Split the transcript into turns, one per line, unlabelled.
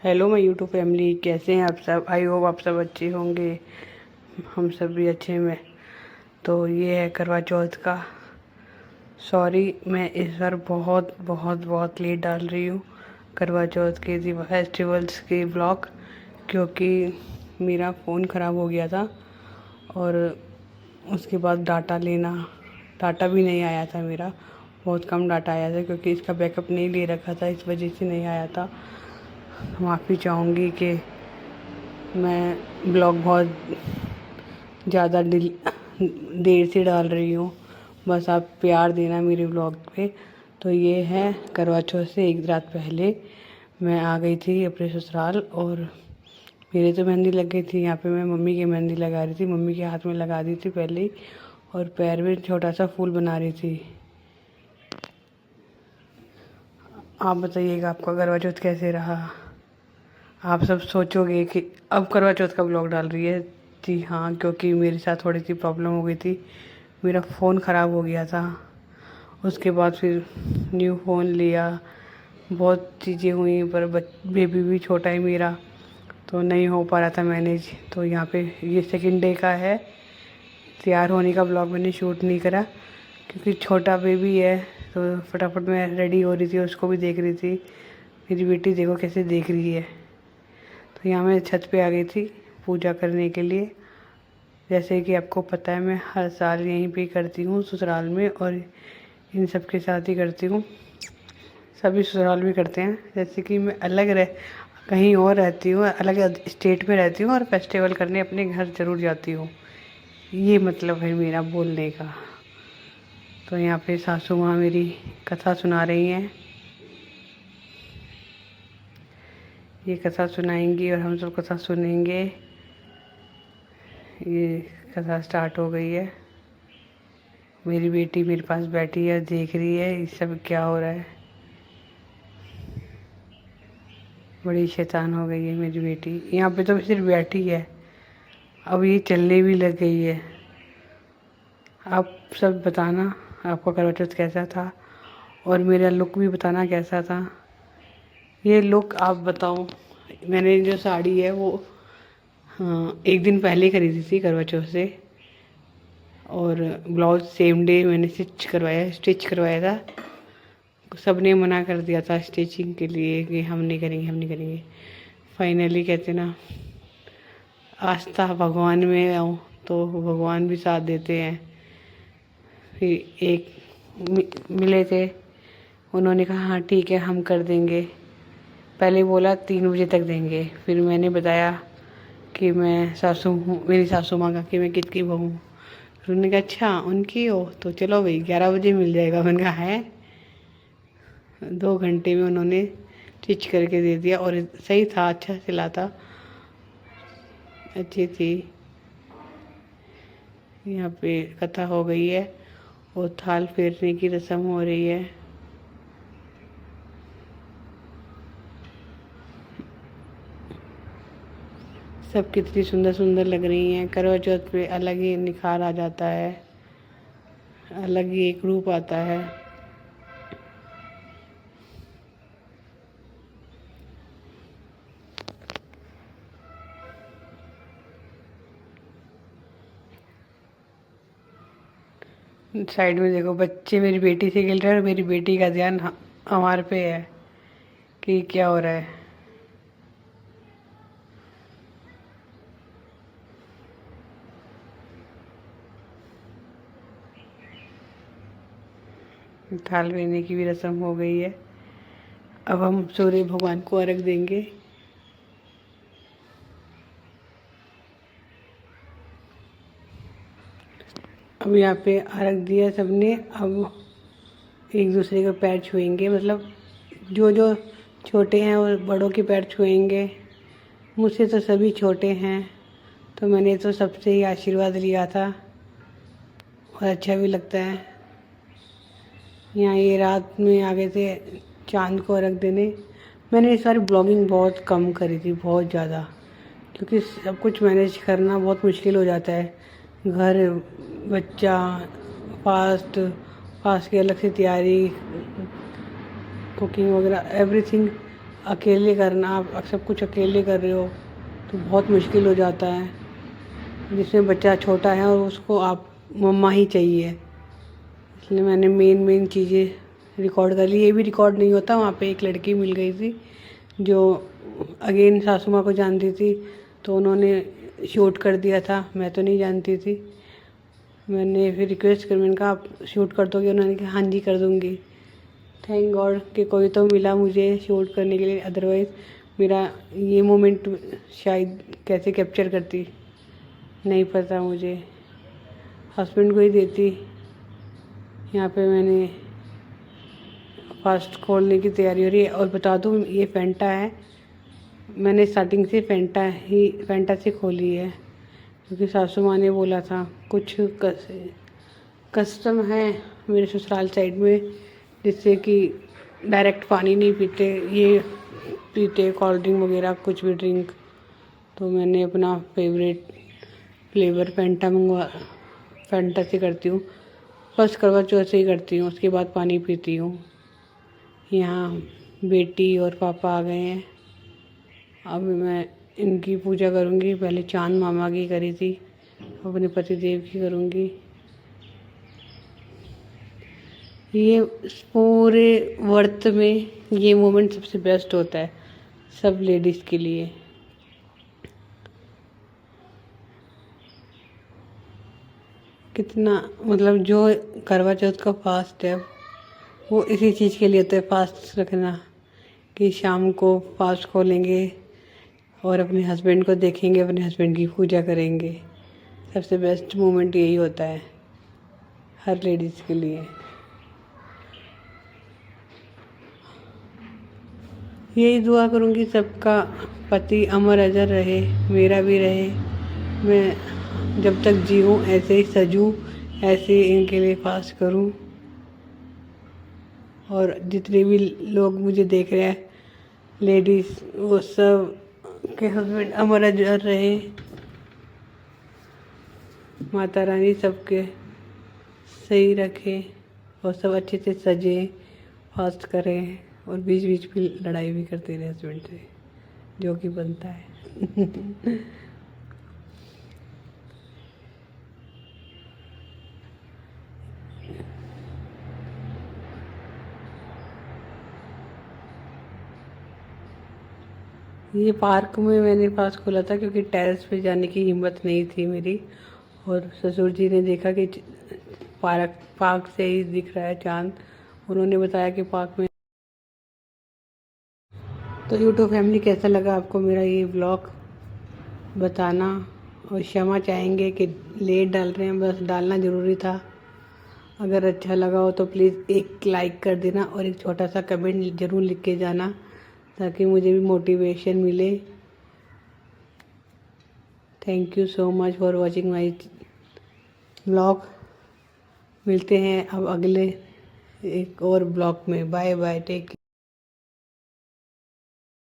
Hello my YouTube family, कैसे हैं आप सब। आई होप आप सब अच्छे होंगे। हम सब भी अच्छे में। तो ये है करवा चौथ का। सॉरी, मैं इस बार बहुत बहुत बहुत लेट डाल रही हूँ करवा चौथ के फेस्टिवल्स के ब्लॉग, क्योंकि मेरा फ़ोन ख़राब हो गया था और उसके बाद डाटा भी नहीं आया था मेरा। बहुत कम डाटा आया था क्योंकि इसका बैकअप नहीं ले रखा था, इस वजह से नहीं आया था। माफ़ी चाहूँगी कि मैं ब्लॉग बहुत ज़्यादा देर से डाल रही हूँ। बस आप प्यार देना मेरे ब्लॉग पे। तो ये है करवा चौथ से एक रात पहले मैं आ गई थी अपने ससुराल, और मेरे तो मेहंदी लग गई थी। यहाँ पे मैं मम्मी की मेहंदी लगा रही थी, मम्मी के हाथ में लगा दी थी पहले ही, और पैर में छोटा सा फूल बना रही थी। आप बताइएगा आपका करवा चौथ कैसे रहा। आप सब सोचोगे कि अब करवा चौथ का ब्लॉग डाल रही है। जी हाँ, क्योंकि मेरे साथ थोड़ी सी प्रॉब्लम हो गई थी। मेरा फ़ोन ख़राब हो गया था। उसके बाद फिर न्यू फ़ोन लिया, बहुत चीज़ें हुई, पर बेबी भी छोटा है मेरा, तो नहीं हो पा रहा था मैनेज। तो यहाँ पे ये सेकंड डे का है। तैयार होने का ब्लॉग मैंने शूट नहीं करा क्योंकि छोटा बेबी है। तो फटाफट मैं रेडी हो रही थी, उसको भी देख रही थी। मेरी बेटी देखो कैसे देख रही है। तो यहाँ मैं छत पे आ गई थी पूजा करने के लिए। जैसे कि आपको पता है, मैं हर साल यहीं पे करती हूँ ससुराल में, और इन सब के साथ ही करती हूँ। सभी ससुराल में करते हैं। जैसे कि मैं कहीं और रहती हूँ, अलग स्टेट में रहती हूँ, और फेस्टिवल करने अपने घर ज़रूर जाती हूँ। ये मतलब है मेरा बोलने का। तो यहाँ पे सासू माँ मेरी कथा सुना रही हैं। ये कथा सुनाएंगी और हम सब कथा सुनेंगे। ये कथा स्टार्ट हो गई है। मेरी बेटी मेरे पास बैठी है, देख रही है ये सब क्या हो रहा है। बड़ी शैतान हो गई है मेरी बेटी। यहाँ पे तो सिर्फ बैठी है, अब ये चलने भी लग गई है। आप सब बताना आपका करवा चौथ कैसा था, और मेरा लुक भी बताना कैसा था। ये लुक आप बताओ। मैंने जो साड़ी है वो हाँ, एक दिन पहले खरीदी थी करवा चौथ से, और ब्लाउज सेम डे मैंने स्टिच करवाया था। सब ने मना कर दिया था स्टिचिंग के लिए कि हम नहीं करेंगे, हम नहीं करेंगे। फाइनली कहते ना, आस्था भगवान में हो तो भगवान भी साथ देते हैं। फिर एक मिले थे, उन्होंने कहा हाँ ठीक है हम कर देंगे। पहले बोला 3 बजे तक देंगे, फिर मैंने बताया कि मैं सासू हूँ, मेरी सासू माँ का कि मैं किसकी बहू हूँ। फिर उन्होंने कहा अच्छा उनकी हो तो चलो भाई 11 बजे मिल जाएगा। मैंने कहा है। 2 घंटे में उन्होंने स्टिच करके दे दिया, और सही था, अच्छा सिला था, अच्छी थी। यहाँ पे कथा हो गई है और थाल फेरने की रस्म हो रही है। सब कितनी सुंदर सुंदर लग रही हैं। करवा चौथ पे अलग ही निखार आ जाता है, अलग ही एक रूप आता है। साइड में देखो बच्चे मेरी बेटी से खेल रहे हैं, और मेरी बेटी का ध्यान हमारे पे है कि क्या हो रहा है। थाल फेरने की भी रस्म हो गई है। अब हम सूर्य भगवान को अर्घ देंगे। अब यहाँ पे अर्घ दिया सबने। अब एक दूसरे के पैर छुएंगे, मतलब जो जो छोटे हैं वो बड़ों के पैर छुएंगे। मुझसे तो सभी छोटे हैं, तो मैंने तो सबसे ही आशीर्वाद लिया था, और अच्छा भी लगता है। यहाँ ये रात में आ गए थे चांद को अर्घ देने। मैंने इस बार ब्लॉगिंग बहुत कम करी थी, बहुत ज़्यादा, क्योंकि सब कुछ मैनेज करना बहुत मुश्किल हो जाता है। घर, बच्चा, फास्ट फास्ट की अलग से तैयारी, कुकिंग वगैरह एवरीथिंग अकेले करना, आप सब कुछ अकेले कर रहे हो तो बहुत मुश्किल हो जाता है, जिसमें बच्चा छोटा है और उसको आप मम्मा ही चाहिए। इसलिए मैंने मेन चीज़ें रिकॉर्ड कर ली। ये भी रिकॉर्ड नहीं होता, वहाँ पे एक लड़की मिल गई थी जो अगेन सासू माँ को जानती थी, तो उन्होंने शूट कर दिया था, मैं तो नहीं जानती थी। मैंने फिर रिक्वेस्ट कर, मैंने कहा आप शूट कर दोगे? उन्होंने कहा हाँ जी कर दूँगी। थैंक गॉड कि कोई तो मिला मुझे शूट करने के लिए, अदरवाइज़ मेरा ये मोमेंट शायद कैसे कैप्चर करती नहीं पता मुझे, हस्बैंड को ही देती। यहाँ पे मैंने फास्ट खोलने की तैयारी हो रही है। और बता दूँ ये फेंटा है, मैंने स्टार्टिंग से फेंटा से खोली है, क्योंकि सासू माँ ने बोला था कुछ कस्टम है मेरे ससुराल साइड में, जिससे कि डायरेक्ट पानी नहीं पीते, ये पीते कोल्ड ड्रिंक वगैरह कुछ भी ड्रिंक। तो मैंने अपना फेवरेट फ्लेवर फेंटा से करती हूँ। फर्स्ट करवा चौथ से ही करती हूँ, उसके बाद पानी पीती हूँ। यहाँ बेटी और पापा आ गए हैं, अब मैं इनकी पूजा करूँगी। पहले चांद मामा की करी थी, अपने पतिदेव की करूँगी। ये पूरे व्रत में ये मोमेंट सबसे बेस्ट होता है सब लेडीज़ के लिए। कितना मतलब जो करवा चौथ का फास्ट है वो इसी चीज़ के लिए होता है, फास्ट रखना, कि शाम को फास्ट खोलेंगे और अपने हस्बैंड को देखेंगे, अपने हस्बैंड की पूजा करेंगे। सबसे बेस्ट मोमेंट यही होता है हर लेडीज़ के लिए। यही दुआ करूँगी सबका पति अमर अजर रहे, मेरा भी रहे। मैं जब तक जीऊँ ऐसे ही सजूँ, ऐसे ही इनके लिए फास्ट करूँ। और जितने भी लोग मुझे देख रहे हैं लेडीज़, वो सब के हस्बैंड अमर अजर रहे। माता रानी सबके सही रखे और सब अच्छे से सजे, फास्ट करें और बीच बीच में लड़ाई भी करते रहे हस्बैंड से, जो कि बनता है। ये पार्क में मैंने पास खोला था, क्योंकि टेरेस पे जाने की हिम्मत नहीं थी मेरी, और ससुर जी ने देखा कि पार्क से ही दिख रहा है चांद। उन्होंने बताया कि पार्क में। तो यूट्यूब फैमिली कैसा लगा आपको मेरा ये ब्लॉग बताना, और क्षमा चाहेंगे कि लेट डाल रहे हैं, बस डालना ज़रूरी था। अगर अच्छा लगा हो तो प्लीज़ एक लाइक कर देना और एक छोटा सा कमेंट ज़रूर लिख के जाना, ताकि मुझे भी मोटिवेशन मिले। Thank you so much for watching my blog. मिलते हैं अब अगले एक और ब्लॉग में। Bye bye, take care.